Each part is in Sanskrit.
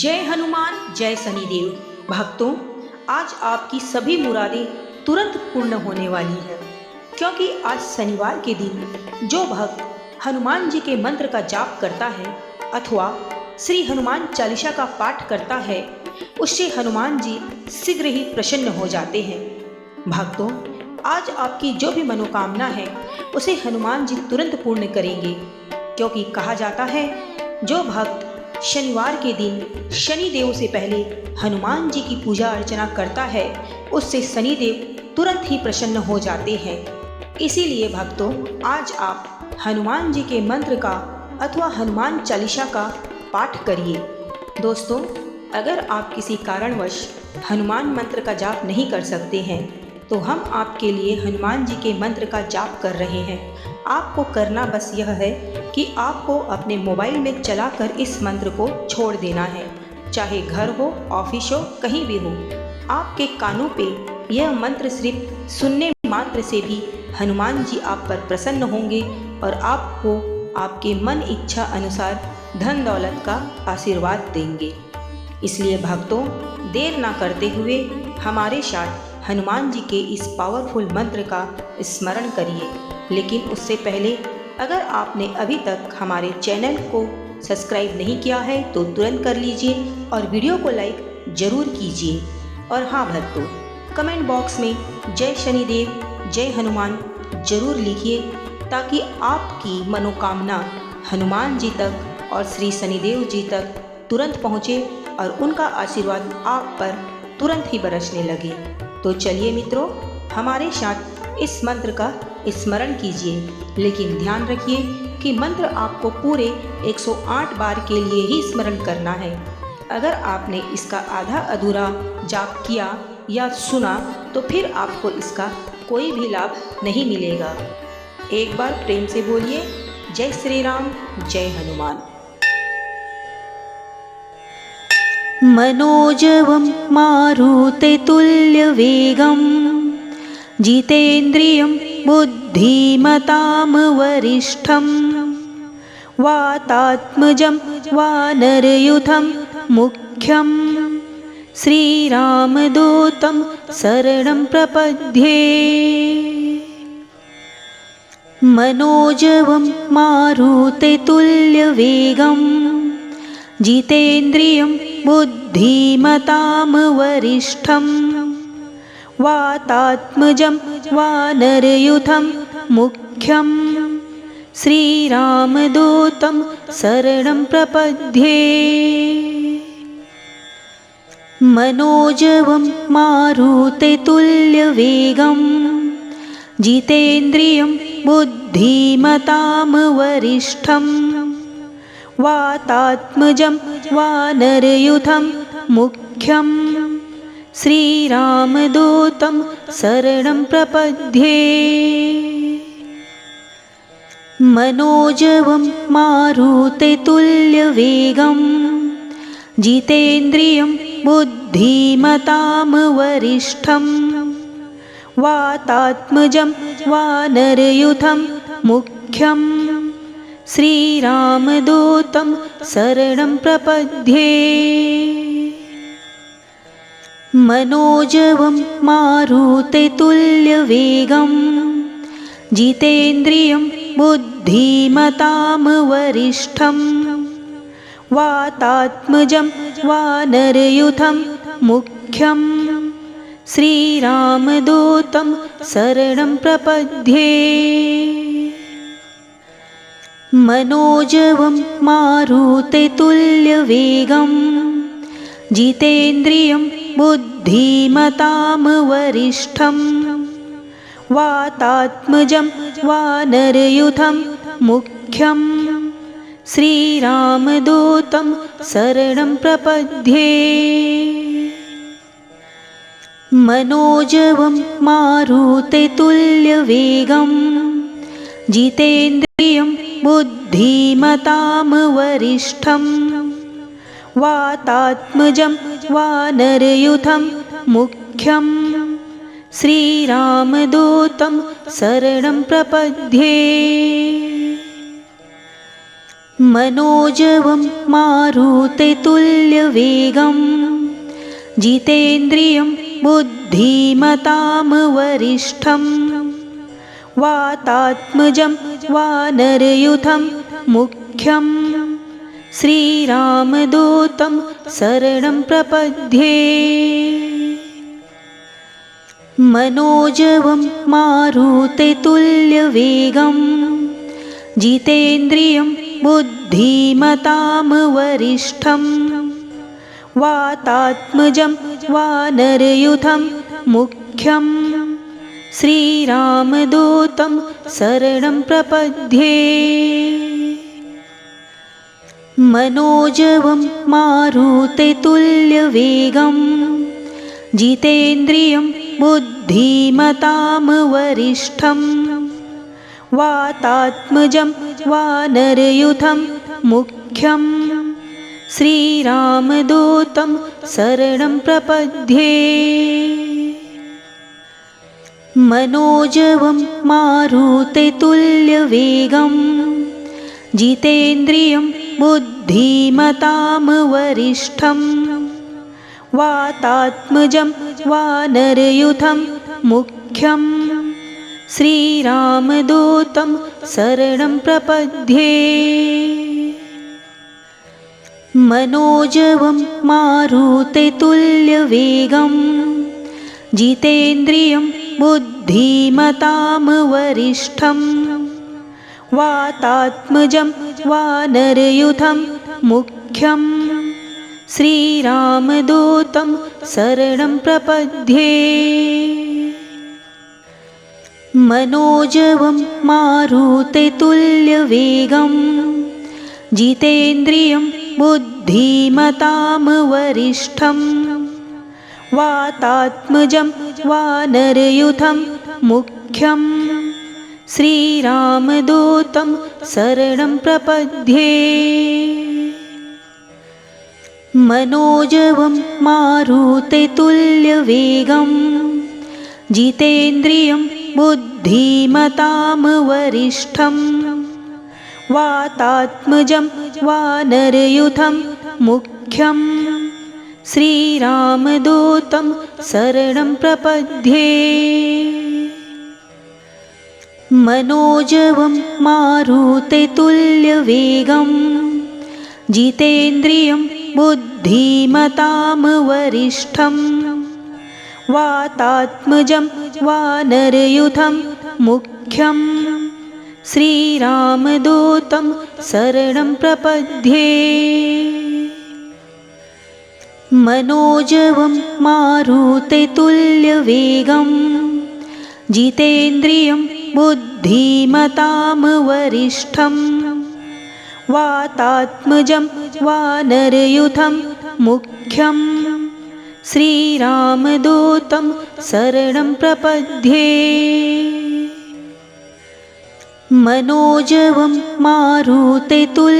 जय हनुमान जय शनिदेव। भक्तों, आज आपकी सभी मुरादें तुरंत पूर्ण होने वाली है, क्योंकि आज शनिवार के दिन जो भक्त हनुमान जी के मंत्र का जाप करता है अथवा श्री हनुमान चालीसा का पाठ करता है, उससे हनुमान जी शीघ्र ही प्रसन्न हो जाते हैं। भक्तों, आज आपकी जो भी मनोकामना है उसे हनुमान जी तुरंत पूर्ण करेंगे, क्योंकि कहा जाता है जो भक्त शनिवार के दिन शनिदेव से पहले हनुमान जी की पूजा अर्चना करता है उससे शनिदेव तुरंत ही प्रसन्न हो जाते हैं। इसीलिए भक्तों, आज आप हनुमान जी के मंत्र का अथवा हनुमान चालीसा का पाठ करिए। दोस्तों, अगर आप किसी कारणवश हनुमान मंत्र का जाप नहीं कर सकते हैं तो हम आपके लिए हनुमान जी के मंत्र का जाप कर रहे हैं। आपको करना बस यह है कि आपको अपने मोबाइल में चलाकर इस मंत्र को छोड़ देना है, चाहे घर हो, ऑफिस हो, कहीं भी हो। आपके कानों पे यह मंत्र सिर्फ सुनने मात्र से भी हनुमान जी आप पर प्रसन्न होंगे और आपको आपके मन इच्छा अनुसार धन दौलत का आशीर्वाद देंगे। इसलिए भक्तों, देर ना करते हुए हमारे साथ हनुमान जी के इस पावरफुल मंत्र का स्मरण करिए। लेकिन उससे पहले अगर आपने अभी तक हमारे चैनल को सब्सक्राइब नहीं किया है तो तुरंत कर लीजिए और वीडियो को लाइक जरूर कीजिए। और हाँ भक्तों, कमेंट बॉक्स में जय शनिदेव जय हनुमान जरूर लिखिए, ताकि आपकी मनोकामना हनुमान जी तक और श्री शनिदेव जी तक तुरंत पहुँचे और उनका आशीर्वाद आप पर तुरंत ही बरसने लगे। तो चलिए मित्रों, हमारे साथ इस मंत्र का स्मरण कीजिए, लेकिन ध्यान रखिए कि मंत्र आपको पूरे 108 बार के लिए ही स्मरण करना है। अगर आपने इसका आधा अधूरा जाप किया या सुना तो फिर आपको इसका कोई भी लाभ नहीं मिलेगा। एक बार प्रेम से बोलिए जय श्री राम जय हनुमान। मनोजवं मारुततुल्यवेगं जितेन्द्रियं बुद्धिमतां वरिष्ठं वातात्मजं वानरयूथं मुख्यं श्रीरामदूतं शरणं प्रपद्ये। मनोजवं मारुततुल्यवेगं जितेन्द्रियं बुद्धिमतां वरिष्ठं वातात्मजं वानरयूथं मुख्यं श्रीरामदूतं शरणं प्रपद्ये। मनोजवं मारुततुल्यवेगं जितेन्द्रियं बुद्धिमतां वरिष्ठं वातात्मजं वानरयूथं मुख्यं श्रीरामदूतं शरणं प्रपद्ये। मनोजवं मारुततुल्यवेगं जितेन्द्रियं बुद्धिमतां वरिष्ठं वातात्मजं वानरयूथं मुख्यं श्रीरामदूतं शरणं प्रपद्ये। मनोजवं मारुततुल्यवेगं जितेन्द्रियं बुद्धिमतां वरिष्ठं वातात्मजं वानरयूथं मुख्यं श्रीरामदूतं शरणं प्रपद्ये। मनोजवं मारुततुल्यवेगं जितेन्द्रियं बुद्धिमतां वरिष्ठं वातात्मजं वानरयूथं मुख्यं श्रीरामदूतं शरणं प्रपद्ये। मनोजवं मारुततुल्यवेगं जितेन्द्रियं बुद्धिमतां वरिष्ठं वातात्मजं वानरयूथं मुख्यं श्रीरामदूतं शरणं प्रपद्ये। मनोजवं मारुततुल्यवेगं जितेन्द्रियं बुद्धिमतां वरिष्ठं वातात्मजं वानरयूथं मुख्यं श्रीरामदूतं शरणं प्रपद्ये। मनोजवं मारुततुल्यवेगं जितेन्द्रियं बुद्धिमतां वरिष्ठं वातात्मजं वानरयूथं मुख्यं श्रीरामदूतं शरणं प्रपद्ये। मनोजवं मारुततुल्यवेगं जितेन्द्रियं बुद्धिमतां वरिष्ठं वातात्मजं वानरयूथं मुख्यं श्रीरामदूतं शरणं प्रपद्ये। मनोजवं मारुततुल्यवेगं जितेन्द्रियं बुद्धिमतां वरिष्ठं वातात्मजं वानरयूथं मुख्यं श्रीरामदूतं शरणं प्रपद्ये। मनोजवं मारुततुल्यवेगं जितेन्द्रियं बुद्धिमतां वरिष्ठं वातात्मजं वानरयूथं मुख्यं श्रीरामदूतं शरणं प्रपद्ये। मनोजवं मारुततुल्यवेगं जितेन्द्रियं बुद्धिमतां वरिष्ठं वातात्मजं वानरयूथं मुख्यं श्रीरामदूतं शरणं प्रपद्ये। मनोजवं मारुततुल्यवेगं जितेन्द्रियं बुद्धिमतां वरिष्ठं वातात्मजं वानरयूथं मुख्यं श्रीरामदूतं शरणं प्रपद्ये। मनोजवं मारुततुल्यवेगं जितेन्द्रियं बुद्धिमतां वरिष्ठं वातात्मजं वानरयूथं मुख्यं श्रीरामदूतं शरणं प्रपद्ये। मनोजवं मारुततुल्यवेगं जितेन्द्रियं बुद्धिमतां वरिष्ठं वातात्मजं वानरयूथं मुख्यं श्रीरामदूतं शरणं प्रपद्ये। मनोजवं मारुततुल्यवेगं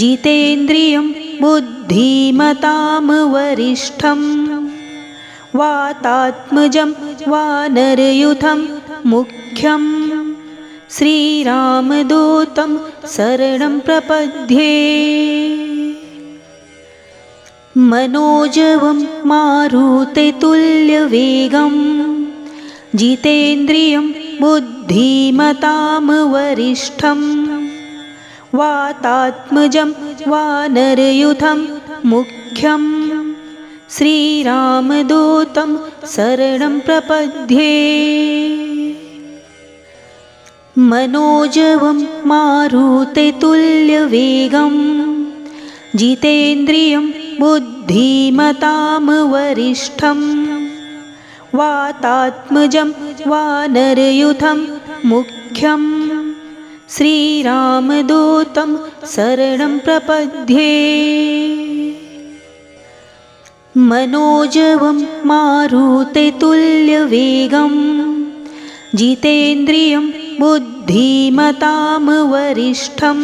जितेन्द्रियं बुद्धिमतां वरिष्ठं वातात्मजं वानरयूथं मुख्यं श्रीरामदूतं शरणं प्रपद्ये। मनोजवं मारुततुल्यवेगं जितेन्द्रियं बुद्धिमतां वरिष्ठं वातात्मजं वानरयूथं मुख्यं श्रीरामदूतं शरणं प्रपद्ये। मनोजवं मारुततुल्यवेगं जितेन्द्रियं बुद्धिमतां वरिष्ठं वातात्मजं वानरयूथं मुख्यं श्रीरामदूतं शरणं प्रपद्ये। मनोजवं मारुततुल्यवेगं जितेन्द्रियं बुद्धिमतां वरिष्ठं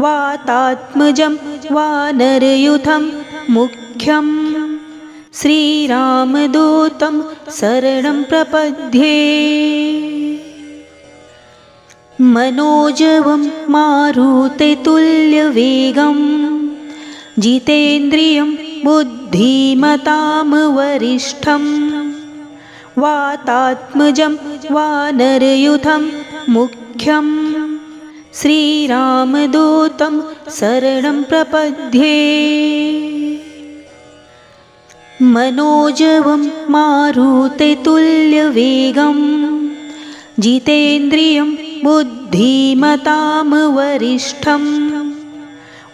वातात्मजं वानरयूथं मुख्यं श्रीरामदूतं शरणं प्रपद्ये। मनोजवं मारुततुल्यवेगं जितेन्द्रियं बुद्धिमतां वरिष्ठं वातात्मजं वानरयूथं मुख्यं श्रीरामदूतं शरणं प्रपद्ये। मनोजवं मारुततुल्यवेगं जितेन्द्रियं बुद्धिमतां वरिष्ठं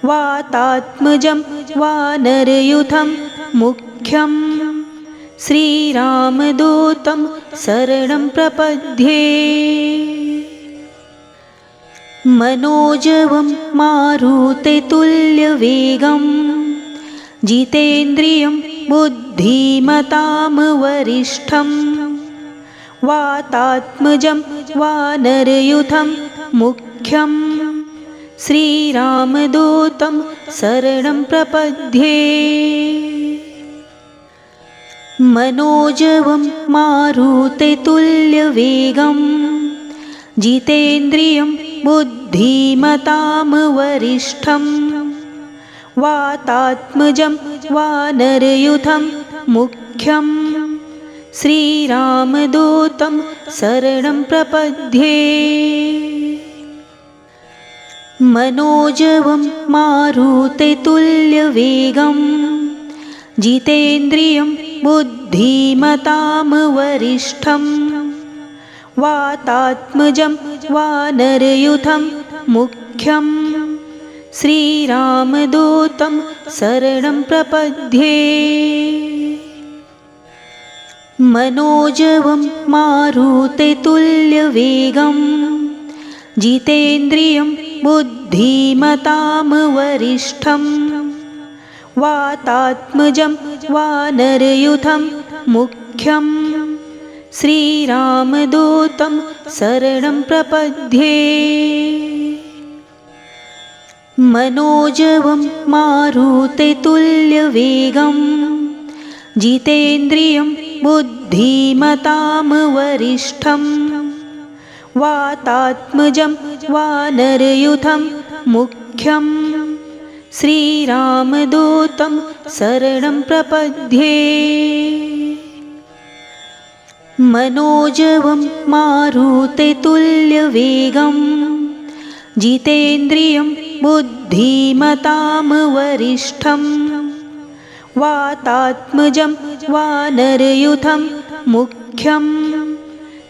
वातात्मजं वानरयूथं मुख्यं श्रीरामदूतं शरणं प्रपद्ये। मनोजवं मारुततुल्यवेगं जितेन्द्रियं बुद्धिमतां वरिष्ठं वातात्मजं वानरयूथं मुख्यं श्रीरामदूतं शरणं प्रपद्ये। मनोजवं मारुततुल्यवेगं जितेन्द्रियं बुद्धिमतां वरिष्ठं वातात्मजं वानरयूथं मुख्यं श्रीरामदूतं शरणं प्रपद्ये। मनोजवं मारुततुल्यवेगं जितेन्द्रियं बुद्धिमतां वरिष्ठं वातात्मजं वानरयूथं मुख्यं श्रीरामदूतं शरणं प्रपद्ये। मनोजवं मारुततुल्यवेगं जितेन्द्रियं बुद्धिमतां वरिष्ठं वातात्मजं वानरयूथं मुख्यं श्रीरामदूतं शरणं प्रपद्ये। मनोजवं मारुततुल्यवेगं जितेन्द्रियं बुद्धिमतां वरिष्ठं वातात्मजं वानरयूथं मुख्यं श्रीरामदूतं शरणं प्रपद्ये। मनोजवं मारुततुल्यवेगं जितेन्द्रियं बुद्धिमतां वरिष्ठं वातात्मजं वानरयूथं मुख्यं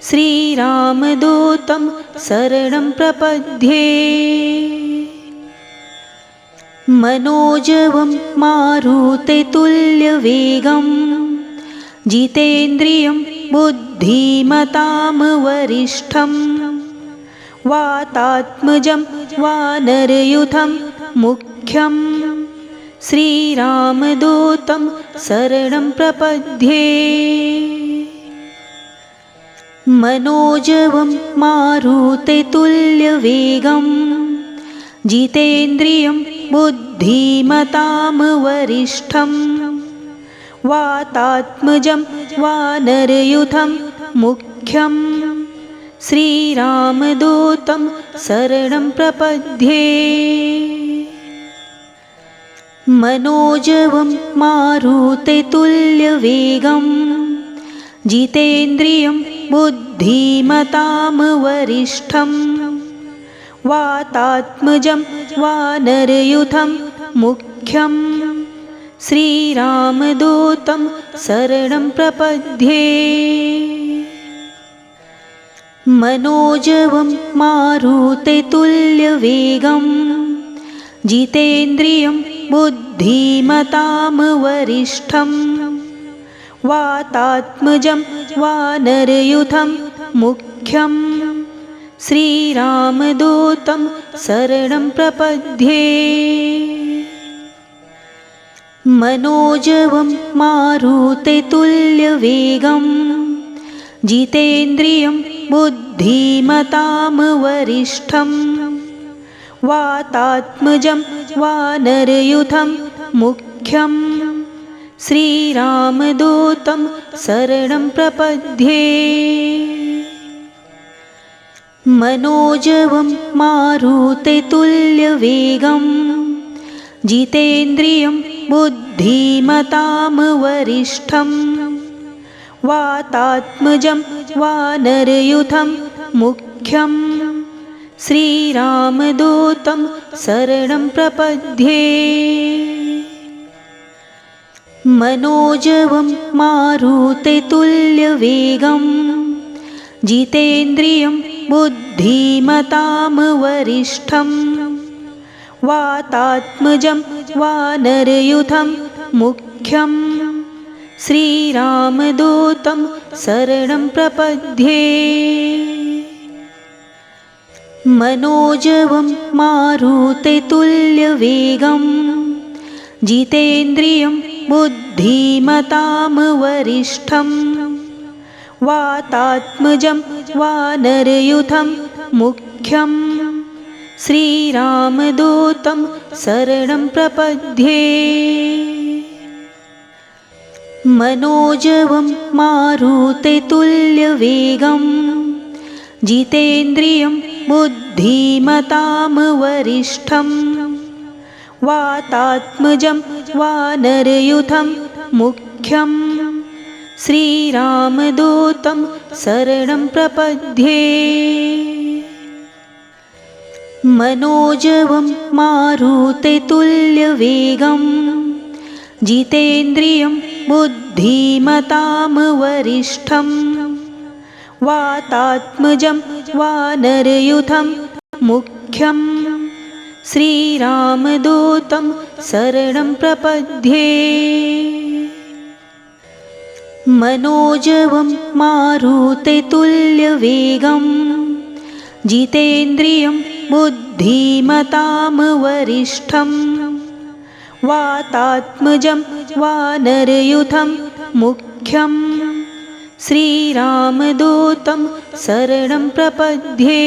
श्रीरामदूतं शरणं प्रपद्ये। मनोजवं मारुततुल्यवेगं जितेन्द्रियं बुद्धिमतां वरिष्ठं वातात्मजं वानरयूथं मुख्यं श्रीरामदूतं शरणं प्रपद्ये। मनोजवं मारुततुल्यवेगं जितेन्द्रियं बुद्धिमतां वरिष्ठं वातात्मजं वानरयूथं मुख्यं श्रीरामदूतं शरणं प्रपद्ये। मनोजवं मारुततुल्यवेगं जितेन्द्रियं बुद्धिमतां वरिष्ठं वातात्मजं वानरयूथं मुख्यं श्रीरामदूतं शरणं प्रपद्ये। मनोजवं मारुततुल्यवेगं जितेन्द्रियं बुद्धिमतां वरिष्ठं वातात्मजं वानरयूथं मुख्यं श्रीरामदूतं शरणं प्रपद्ये। मनोजवं मारुततुल्यवेगं जितेन्द्रियं बुद्धिमतां वरिष्ठं वातात्मजं वानरयूथं मुख्यं श्रीरामदूतं शरणं प्रपद्ये। मनोजवं मारुततुल्यवेगं जितेन्द्रियं बुद्धिमतां वरिष्ठं वातात्मजं वानरयूथं मुख्यं श्रीरामदूतं शरणं प्रपद्ये। मनोजवं मारुततुल्यवेगं जितेन्द्रियं बुद्धिमतां वरिष्ठं वातात्मजं वानरयूथं मुख्यं श्रीरामदूतं शरणं प्रपद्ये। मनोजवं मारुततुल्यवेगं जितेन्द्रियं बुद्धिमतां वरिष्ठं वातात्मजं वानरयूथं मुख्यं श्रीरामदूतं शरणं प्रपद्ये। मनोजवं मारुततुल्यवेगं जितेन्द्रियं बुद्धिमतां वरिष्ठं वातात्मजं वानरयूथं मुख्यं श्रीरामदूतं शरणं प्रपद्ये। मनोजवं मारुततुल्यवेगं जितेन्द्रियं बुद्धिमतां वरिष्ठं वातात्मजं वानरयूथं मुख्यं श्रीरामदूतं शरणं प्रपद्ये। मनोजवं मारुततुल्यवेगं जितेन्द्रियं बुद्धिमतां वरिष्ठं वातात्मजं वानरयूथं मुख्यं श्रीरामदूतं शरणं प्रपद्ये।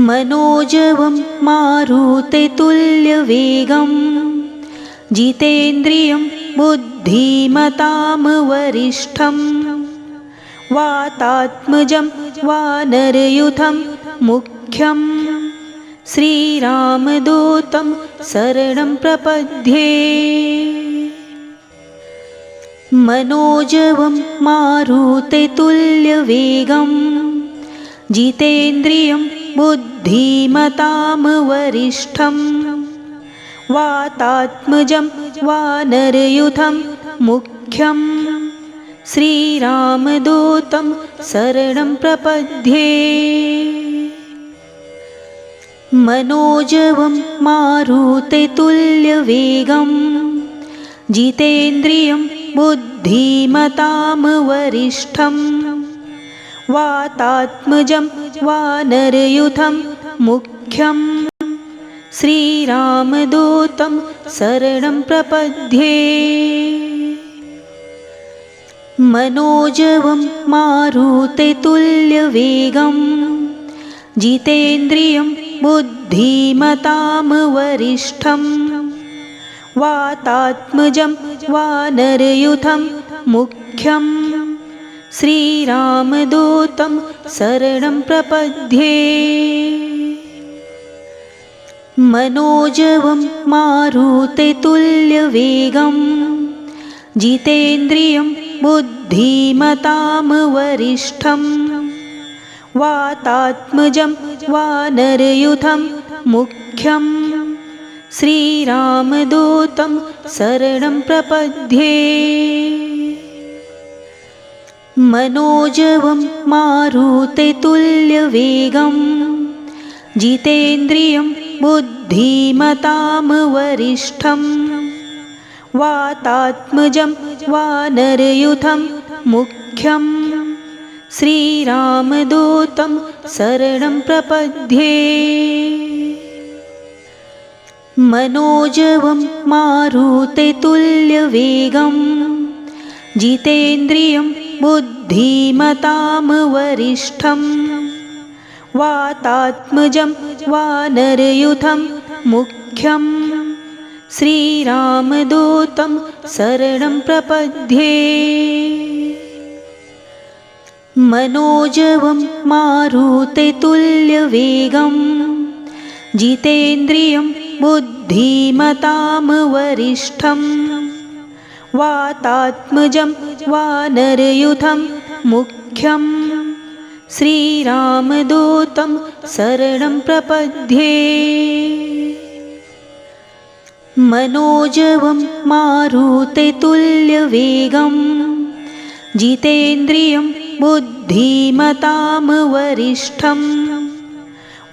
मनोजवं मारुततुल्यवेगं जितेन्द्रियं बुद्धिमतां वरिष्ठं वातात्मजं वानरयूथं मुख्यं श्रीरामदूतं शरणं प्रपद्ये। मनोजवं मारुततुल्यवेगं जितेन्द्रियं बुद्धिमतां वरिष्ठं वातात्मजं वानरयूथं मुख्यं श्रीरामदूतं शरणं प्रपद्ये। मनोजवं मारुततुल्यवेगं जितेन्द्रियं बुद्धिमतां वरिष्ठं वातात्मजं वानरयूथं मुख्यं श्रीरामदूतं शरणं प्रपद्ये। मनोजवं मारुततुल्यवेगं जितेन्द्रियं बुद्धिमतां वरिष्ठं वातात्मजं वानरयूथं मुख्यं श्रीरामदूतं शरणं प्रपद्ये। मनोजवं मारुततुल्यवेगं जितेन्द्रियं बुद्धिमतां वरिष्ठं वातात्मजं वानरयूथं मुख्यं श्रीरामदूतं शरणं प्रपद्ये। मनोजवं मारुततुल्यवेगं जितेन्द्रियं बुद्धिमतां वरिष्ठं वातात्मजं वानरयूथं मुख्यं श्रीरामदूतं शरणं प्रपद्ये। मनोजवं मारुततुल्यवेगं जितेन्द्रियं बुद्धिमतां वरिष्ठं वातात्मजं वानरयूथं मुख्यं श्रीरामदूतं शरणं प्रपद्ये। मनोजवं मारुततुल्यवेगं जितेन्द्रियं बुद्धिमतां वरिष्ठं वातात्मजं वानरयूथं मुख्यं श्रीरामदूतं शरणं प्रपद्ये। मनोजवं मारुततुल्यवेगं जितेन्द्रियं बुद्धिमतां वरिष्ठं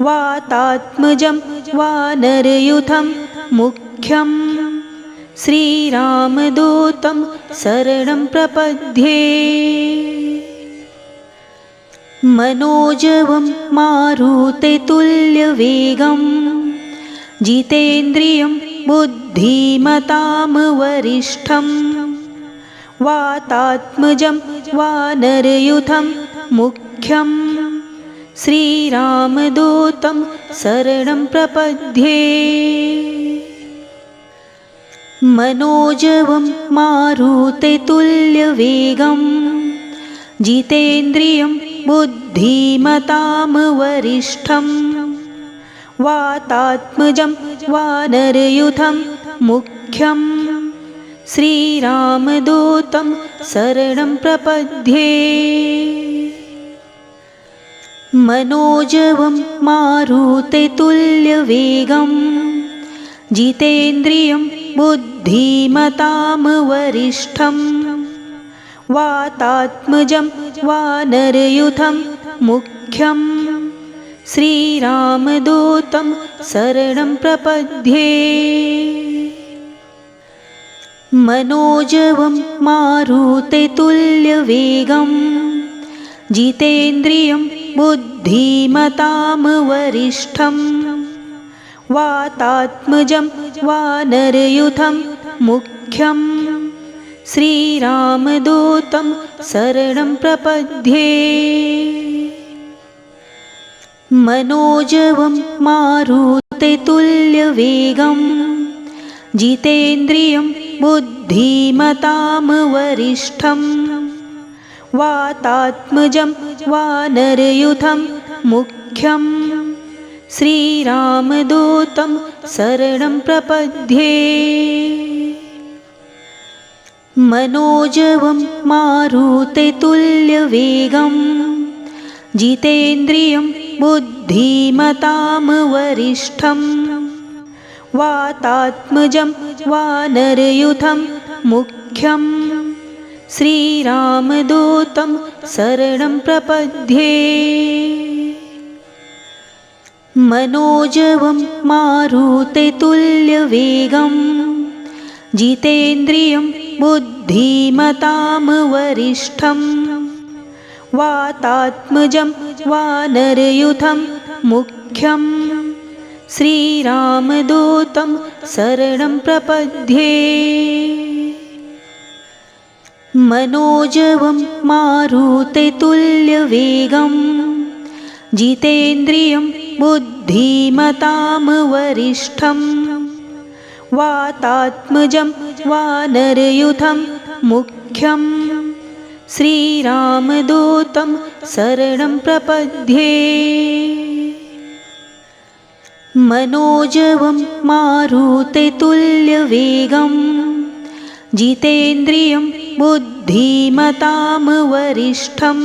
वातात्मजं वानरयूथं मुख्यं श्रीरामदूतं शरणं प्रपद्ये। मनोजवं मारुततुल्यवेगं जितेन्द्रियं बुद्धिमतां वरिष्ठं वातात्मजं वानरयूथं मुख्यं श्रीरामदूतं शरणं प्रपद्ये। मनोजवं मारुततुल्यवेगं जितेन्द्रियं बुद्धिमतां वरिष्ठं वातात्मजं वानरयूथं मुख्यं श्रीरामदूतं शरणं प्रपद्ये। मनोजवं मारुततुल्यवेगं जितेन्द्रियं बुद्धिमतां वरिष्ठं वातात्मजं वानरयूथं मुख्यं श्रीरामदूतं शरणं प्रपद्ये। मनोजवं मारुततुल्यवेगं जितेन्द्रियं बुद्धिमतां वरिष्ठं वातात्मजं वानरयूथं मुख्यं श्रीरामदूतं शरणं प्रपद्ये। मनोजवं मारुततुल्यवेगं जितेन्द्रियं बुद्धिमतां वरिष्ठं वातात्मजं वानरयूथं मुख्यं श्रीरामदूतं शरणं प्रपद्ये। मनोजवं मारुततुल्यवेगं जितेन्द्रियं बुद्धिमतां वरिष्ठं वातात्मजं वानरयूथं मुख्यं श्रीरामदूतं शरणं प्रपद्ये। मनोजवं मारुततुल्यवेगं जितेन्द्रियं बुद्धिमतां वरिष्ठं वातात्मजं वानरयूथं मुख्यं श्रीरामदूतं शरणं प्रपद्ये। मनोजवं मारुततुल्यवेगं जितेन्द्रियं बुद्धिमतां वरिष्ठं वातात्मजं वानरयूथं मुख्यं श्रीरामदूतं शरणं प्रपद्ये। मनोजवं मारुततुल्यवेगं जितेन्द्रियं बुद्धिमतां वरिष्ठं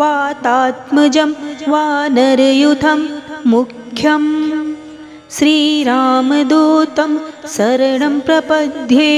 वातात्मजं वानरयूथं मुख्यं श्रीरामदूतं शरणं प्रपद्ये।